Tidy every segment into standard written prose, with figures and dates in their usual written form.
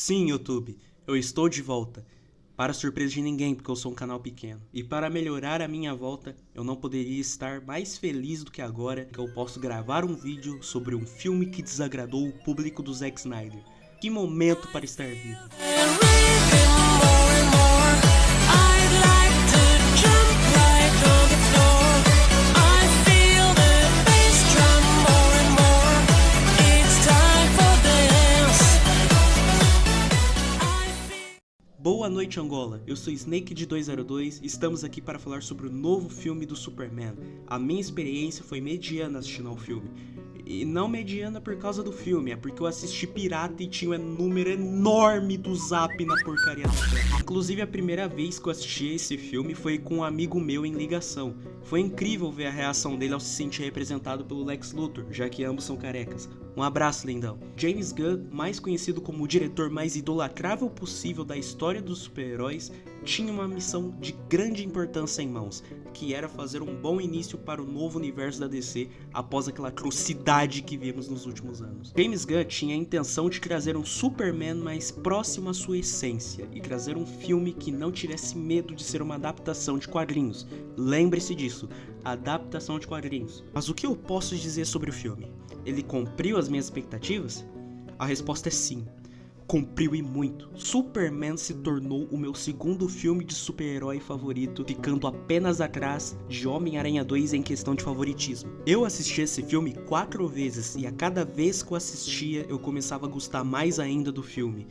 Sim, YouTube, eu estou de volta. Para surpresa de ninguém, porque eu sou um canal pequeno. E para melhorar a minha volta, eu não poderia estar mais feliz do que agora que eu posso gravar um vídeo sobre um filme que desagradou o público do Zack Snyder. Que momento para estar vivo. Boa noite, Angola, eu sou Snake de 202 e estamos aqui para falar sobre o novo filme do Superman. A minha experiência foi mediana assistindo ao filme. E não mediana por causa do filme, é porque eu assisti pirata e tinha um número enorme do Zap na porcaria da tela. Inclusive a primeira vez que eu assisti esse filme foi com um amigo meu em ligação. Foi incrível ver a reação dele ao se sentir representado pelo Lex Luthor, já que ambos são carecas. Um abraço, lindão. James Gunn, mais conhecido como o diretor mais idolatrável possível da história dos super-heróis, tinha uma missão de grande importância em mãos, que era fazer um bom início para o novo universo da DC após aquela atrocidade que vimos nos últimos anos. James Gunn tinha a intenção de trazer um Superman mais próximo à sua essência e trazer um filme que não tivesse medo de ser uma adaptação de quadrinhos. Lembre-se disso, adaptação de quadrinhos. Mas o que eu posso dizer sobre o filme? Ele cumpriu as minhas expectativas? A resposta é sim. Cumpriu e muito. Superman se tornou o meu segundo filme de super-herói favorito, ficando apenas atrás de Homem-Aranha 2 em questão de favoritismo. Eu assisti esse filme 4 vezes e a cada vez que eu assistia eu começava a gostar mais ainda do filme.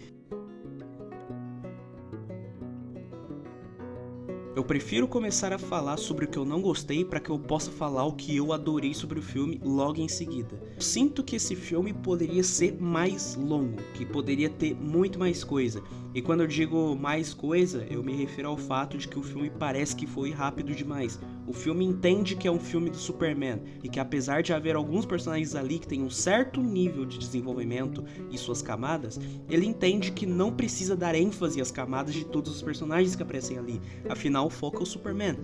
Eu prefiro começar a falar sobre o que eu não gostei para que eu possa falar o que eu adorei sobre o filme logo em seguida. Eu sinto que esse filme poderia ser mais longo, que poderia ter muito mais coisa. E quando eu digo mais coisa, eu me refiro ao fato de que o filme parece que foi rápido demais. O filme entende que é um filme do Superman e que apesar de haver alguns personagens ali que têm um certo nível de desenvolvimento e suas camadas, ele entende que não precisa dar ênfase às camadas de todos os personagens que aparecem ali. Afinal, o foco é o Superman.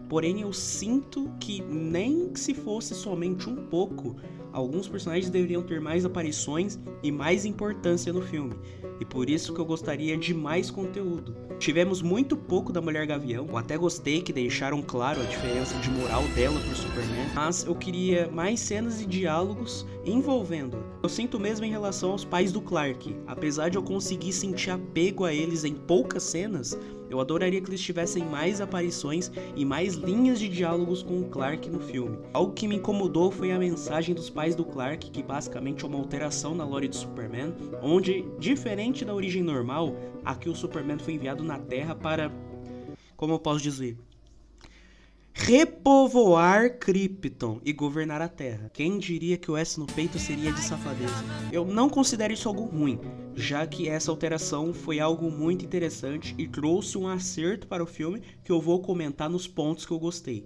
Porém, eu sinto que nem se fosse somente um pouco, alguns personagens deveriam ter mais aparições e mais importância no filme. E por isso que eu gostaria de mais conteúdo. Tivemos muito pouco da Mulher Gavião, eu até gostei que deixaram claro a diferença de moral dela pro Superman, mas eu queria mais cenas e diálogos envolvendo. Eu sinto mesmo em relação aos pais do Clark, apesar de eu conseguir sentir apego a eles em poucas cenas, eu adoraria que eles tivessem mais aparições e mais linhas de diálogos com o Clark no filme. Algo que me incomodou foi a mensagem dos pais do Clark, que basicamente é uma alteração na lore do Superman, onde, diferente da origem normal, aqui o Superman foi enviado na Terra para, como eu posso dizer, repovoar Krypton e governar a Terra. Quem diria que o S no peito seria de safadeza? Eu não considero isso algo ruim, já que essa alteração foi algo muito interessante e trouxe um acerto para o filme que eu vou comentar nos pontos que eu gostei.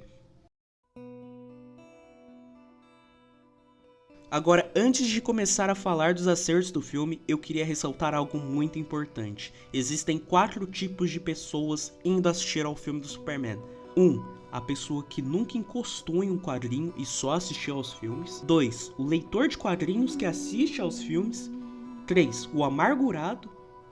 Agora, antes de começar a falar dos acertos do filme, eu queria ressaltar algo muito importante. Existem 4 tipos de pessoas indo assistir ao filme do Superman. 1. A pessoa que nunca encostou em um quadrinho e só assistiu aos filmes. 2. O leitor de quadrinhos que assiste aos filmes. 3. O amargurado.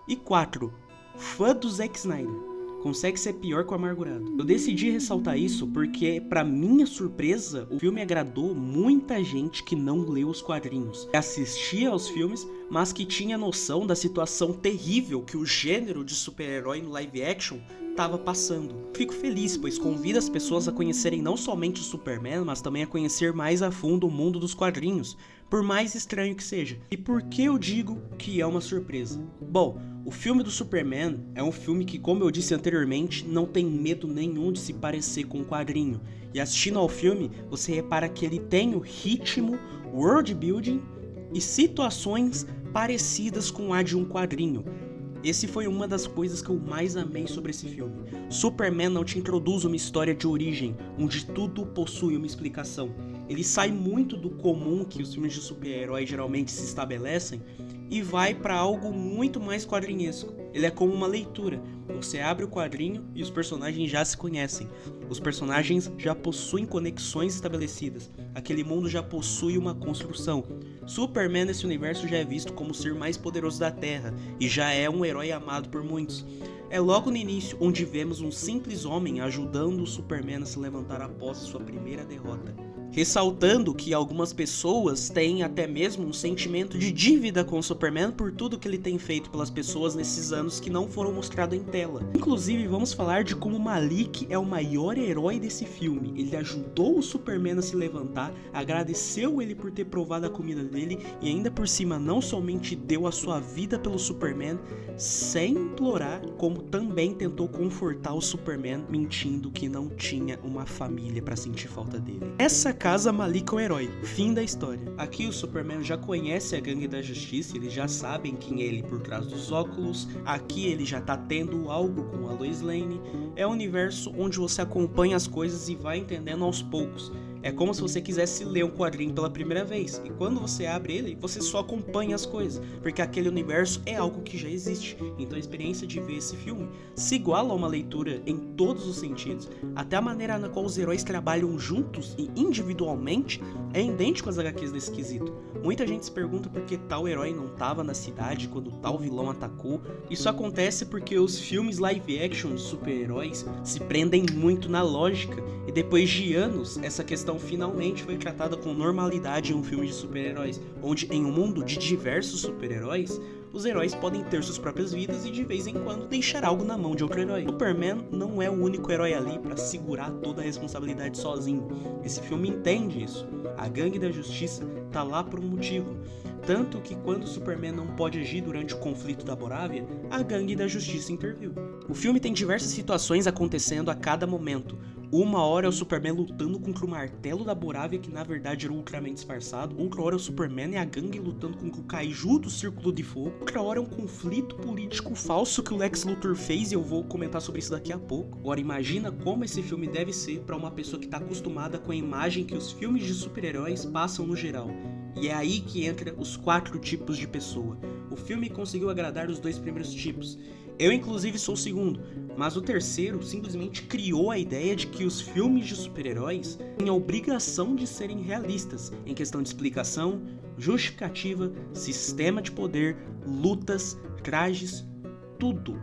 E 4. Fã do Zack Snyder. Consegue ser pior que o amargurado. Eu decidi ressaltar isso porque, pra minha surpresa, o filme agradou muita gente que não leu os quadrinhos, que assistia aos filmes, mas que tinha noção da situação terrível que o gênero de super-herói no live action estava passando. Fico feliz, pois convido as pessoas a conhecerem não somente o Superman, mas também a conhecer mais a fundo o mundo dos quadrinhos, por mais estranho que seja. E por que eu digo que é uma surpresa? Bom, o filme do Superman é um filme que, como eu disse anteriormente, não tem medo nenhum de se parecer com um quadrinho. E assistindo ao filme, você repara que ele tem o ritmo, world building e situações parecidas com a de um quadrinho. Esse foi uma das coisas que eu mais amei sobre esse filme. Superman não te introduz uma história de origem, onde tudo possui uma explicação. Ele sai muito do comum que os filmes de super-herói geralmente se estabelecem e vai para algo muito mais quadrinhesco. Ele é como uma leitura. Você abre o quadrinho e os personagens já se conhecem. Os personagens já possuem conexões estabelecidas. Aquele mundo já possui uma construção. Superman nesse universo já é visto como o ser mais poderoso da Terra e já é um herói amado por muitos. É logo no início onde vemos um simples homem ajudando o Superman a se levantar após a sua primeira derrota. Ressaltando que algumas pessoas têm até mesmo um sentimento de dívida com o Superman por tudo que ele tem feito pelas pessoas nesses anos que não foram mostrados em tela. Inclusive, vamos falar de como Malik é o maior herói desse filme. Ele ajudou o Superman a se levantar, agradeceu ele por ter provado a comida dele e ainda por cima não somente deu a sua vida pelo Superman, sem implorar, como também tentou confortar o Superman mentindo que não tinha uma família para sentir falta dele. Essa casa Malik é o herói, fim da história. Aqui o Superman já conhece a Gangue da Justiça, eles já sabem quem é ele por trás dos óculos, aqui ele já tá tendo algo com a Lois Lane, é um universo onde você acompanha as coisas e vai entendendo aos poucos. É como se você quisesse ler um quadrinho pela primeira vez, e quando você abre ele, você só acompanha as coisas, porque aquele universo é algo que já existe. Então a experiência de ver esse filme se iguala a uma leitura em todos os sentidos, até a maneira na qual os heróis trabalham juntos e individualmente é idêntico às HQs desse quesito. Muita gente se pergunta por que tal herói não estava na cidade quando tal vilão atacou. Isso acontece porque os filmes live action de super-heróis se prendem muito na lógica, e depois de anos, essa questão finalmente foi tratada com normalidade em um filme de super-heróis, onde em um mundo de diversos super-heróis, os heróis podem ter suas próprias vidas e de vez em quando deixar algo na mão de outro herói. Superman não é o único herói ali para segurar toda a responsabilidade sozinho. Esse filme entende isso. A Gangue da Justiça tá lá por um motivo. Tanto que quando Superman não pode agir durante o conflito da Borávia, a Gangue da Justiça interviu. O filme tem diversas situações acontecendo a cada momento. Uma hora é o Superman lutando contra o martelo da Borávia, que na verdade era o Ultraman disfarçado. Outra hora é o Superman e a gangue lutando contra o Kaiju do Círculo de Fogo. Outra hora é um conflito político falso que o Lex Luthor fez, e eu vou comentar sobre isso daqui a pouco. Agora imagina como esse filme deve ser para uma pessoa que está acostumada com a imagem que os filmes de super-heróis passam no geral. E é aí que entra os 4 tipos de pessoa. O filme conseguiu agradar os 2 primeiros tipos. Eu inclusive sou o segundo, mas o terceiro simplesmente criou a ideia de que os filmes de super-heróis têm a obrigação de serem realistas em questão de explicação, justificativa, sistema de poder, lutas, trajes, tudo.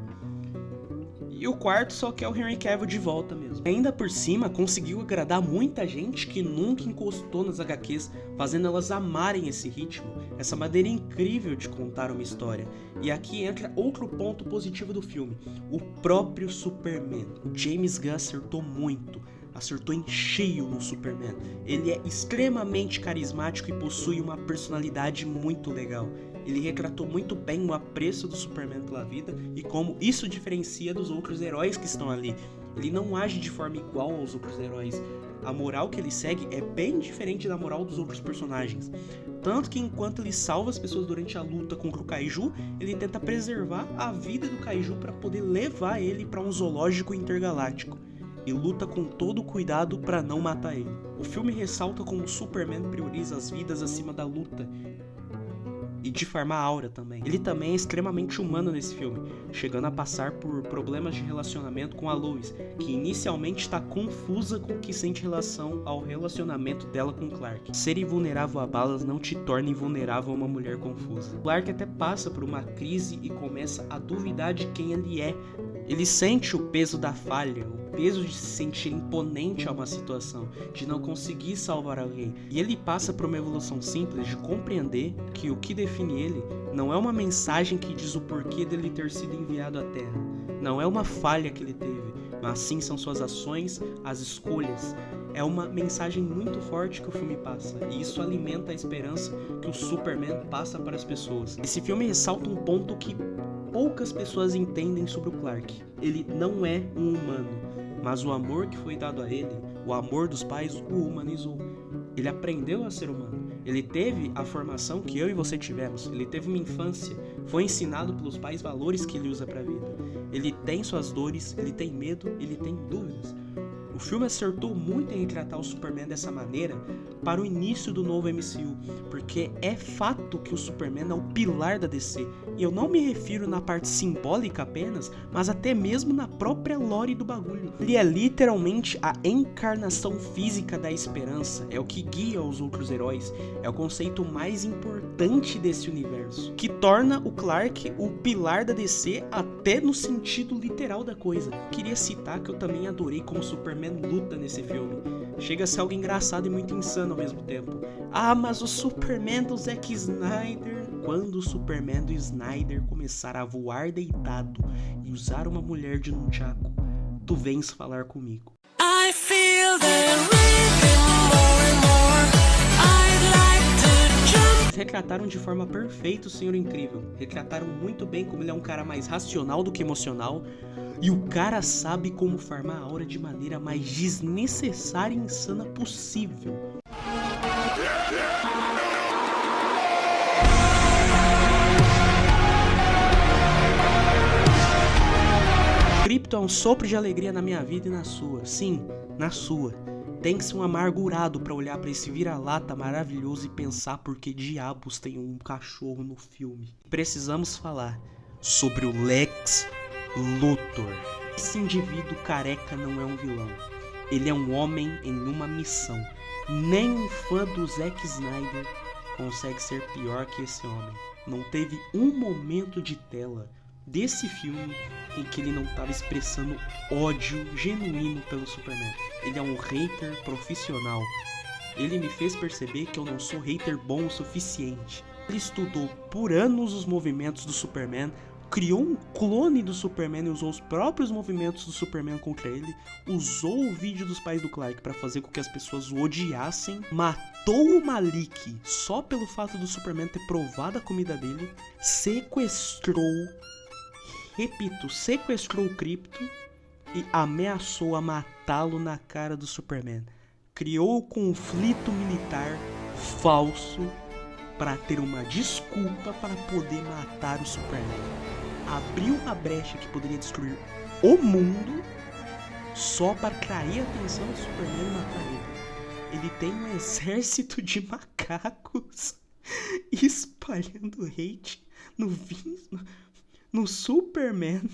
E o quarto só quer o Henry Cavill de volta mesmo. Ainda por cima, conseguiu agradar muita gente que nunca encostou nas HQs, fazendo elas amarem esse ritmo, essa maneira incrível de contar uma história. E aqui entra outro ponto positivo do filme, o próprio Superman. O James Gunn acertou muito. Acertou em cheio no Superman. Ele é extremamente carismático e possui uma personalidade muito legal. Ele retratou muito bem o apreço do Superman pela vida e como isso diferencia dos outros heróis que estão ali. Ele não age de forma igual aos outros heróis. A moral que ele segue é bem diferente da moral dos outros personagens. Tanto que enquanto ele salva as pessoas durante a luta contra o Kaiju, ele tenta preservar a vida do Kaiju para poder levar ele para um zoológico intergaláctico. E luta com todo o cuidado para não matar ele. O filme ressalta como o Superman prioriza as vidas acima da luta e de farmar aura também. Ele também é extremamente humano nesse filme, chegando a passar por problemas de relacionamento com a Lois, que inicialmente está confusa com o que sente em relação ao relacionamento dela com Clark. Ser invulnerável a balas não te torna invulnerável a uma mulher confusa. Clark até passa por uma crise e começa a duvidar de quem ele é. Ele sente o peso da falha, o peso de se sentir imponente a uma situação, de não conseguir salvar alguém. E ele passa por uma evolução simples de compreender que o que define ele não é uma mensagem que diz o porquê dele ter sido enviado à Terra. Não é uma falha que ele teve, mas sim são suas ações, as escolhas. É uma mensagem muito forte que o filme passa, e isso alimenta a esperança que o Superman passa para as pessoas. Esse filme ressalta um ponto que poucas pessoas entendem sobre o Clark. Ele não é um humano, mas o amor que foi dado a ele, o amor dos pais, o humanizou. Ele aprendeu a ser humano. Ele teve a formação que eu e você tivemos. Ele teve uma infância. Foi ensinado pelos pais valores que ele usa para a vida. Ele tem suas dores, ele tem medo, ele tem dúvidas. O filme acertou muito em retratar o Superman dessa maneira para o início do novo MCU, porque é fato que o Superman é o pilar da DC, e eu não me refiro na parte simbólica apenas, mas até mesmo na própria lore do bagulho. Ele é literalmente a encarnação física da esperança, é o que guia os outros heróis, é o conceito mais importante desse universo, que torna o Clark o pilar da DC até no sentido literal da coisa. Queria citar que eu também adorei como o Superman luta nesse filme. Chega a ser algo engraçado e muito insano ao mesmo tempo. Ah, mas o Superman do Zack Snyder... Quando o Superman do Snyder começar a voar deitado e usar uma mulher de nunchaku, tu vens falar comigo. I feel the rhythm more and more. I'd like to jump. Retrataram de forma perfeita o Senhor Incrível. Retrataram muito bem como ele é um cara mais racional do que emocional. E o cara sabe como farmar a aura de maneira mais desnecessária e insana possível. Krypton é um sopro de alegria na minha vida e na sua. Sim, na sua. Tem que ser um amargurado pra olhar pra esse vira-lata maravilhoso e pensar por que diabos tem um cachorro no filme. Precisamos falar sobre o Lex Luthor. Esse indivíduo careca não é um vilão. Ele é um homem em uma missão. Nem um fã do Zack Snyder consegue ser pior que esse homem. Não teve um momento de tela desse filme em que ele não estava expressando ódio genuíno pelo Superman. Ele é um hater profissional. Ele me fez perceber que eu não sou hater bom o suficiente. Ele estudou por anos os movimentos do Superman, criou um clone do Superman e usou os próprios movimentos do Superman contra ele, usou o vídeo dos pais do Clark para fazer com que as pessoas o odiassem, matou o Malik só pelo fato do Superman ter provado a comida dele, sequestrou o Krypton e ameaçou a matá-lo na cara do Superman. Criou um conflito militar falso para ter uma desculpa para poder matar o Superman. Abriu uma brecha que poderia destruir o mundo só para atrair a atenção do Superman e matar ele. Ele tem um exército de macacos espalhando hate no Superman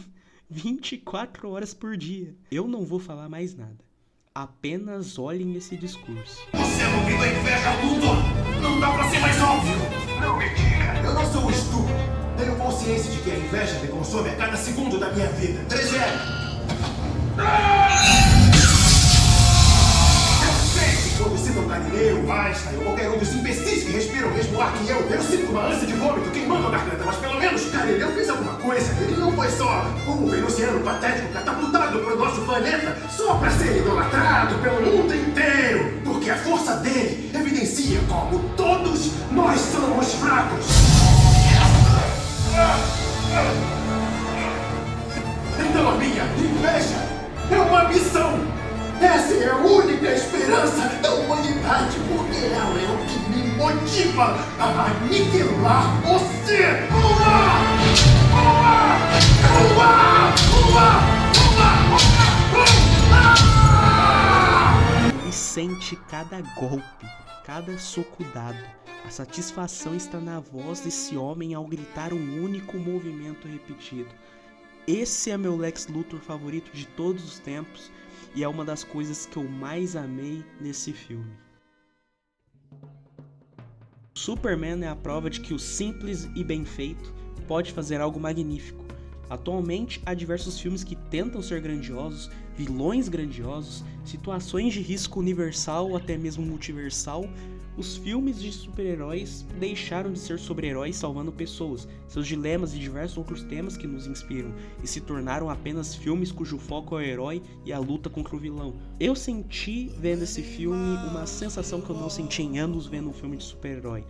24 horas por dia. Eu não vou falar mais nada. Apenas olhem esse discurso. Você é movido a inveja, Luthor! Não dá pra ser mais óbvio! Não me diga! Eu não sou um estúpido. Tenho consciência de que a inveja me consome a cada segundo da minha vida. Trigério! Eu sei que quando citam Galileu, Einstein ou qualquer um dos imbecis que respiram o mesmo ar que eu sinto uma ânsia de vômito queimando a garganta, mas pelo menos Galileu fez alguma coisa. Ele não foi só um venusiano patético catapultado pro nosso planeta só pra ser idolatrado pelo mundo inteiro. Porque a força dele evidencia como todos nós somos fracos. Então a minha inveja é uma missão. Essa é a única esperança da humanidade, porque ela é o que me motiva a aniquilar você! Ele sente cada golpe, cada soco dado. A satisfação está na voz desse homem ao gritar um único movimento repetido. Esse é meu Lex Luthor favorito de todos os tempos e é uma das coisas que eu mais amei nesse filme. Superman é a prova de que o simples e bem feito pode fazer algo magnífico. Atualmente há diversos filmes que tentam ser grandiosos, vilões grandiosos, situações de risco universal ou até mesmo multiversal. Os filmes de super-heróis deixaram de ser sobre-heróis salvando pessoas, seus dilemas e diversos outros temas que nos inspiram, e se tornaram apenas filmes cujo foco é o herói e a luta contra o vilão. Eu senti vendo esse filme uma sensação que eu não senti em anos vendo um filme de super-herói.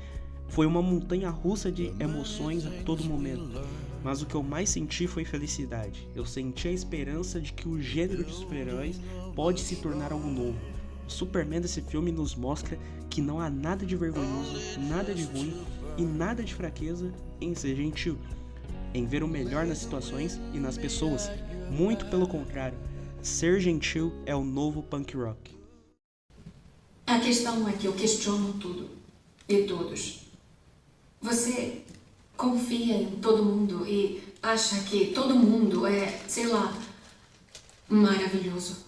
Foi uma montanha russa de emoções a todo momento, mas o que eu mais senti foi felicidade. Eu senti a esperança de que o gênero de super-heróis pode se tornar algo novo. O Superman desse filme nos mostra que não há nada de vergonhoso, nada de ruim e nada de fraqueza em ser gentil, em ver o melhor nas situações e nas pessoas. Muito pelo contrário, Ser gentil é o novo punk rock. A questão é que eu questiono tudo e todos. Você confia em todo mundo e acha que todo mundo é, sei lá, maravilhoso.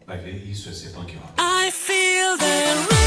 Vai ver, isso é ser punk rock. I feel the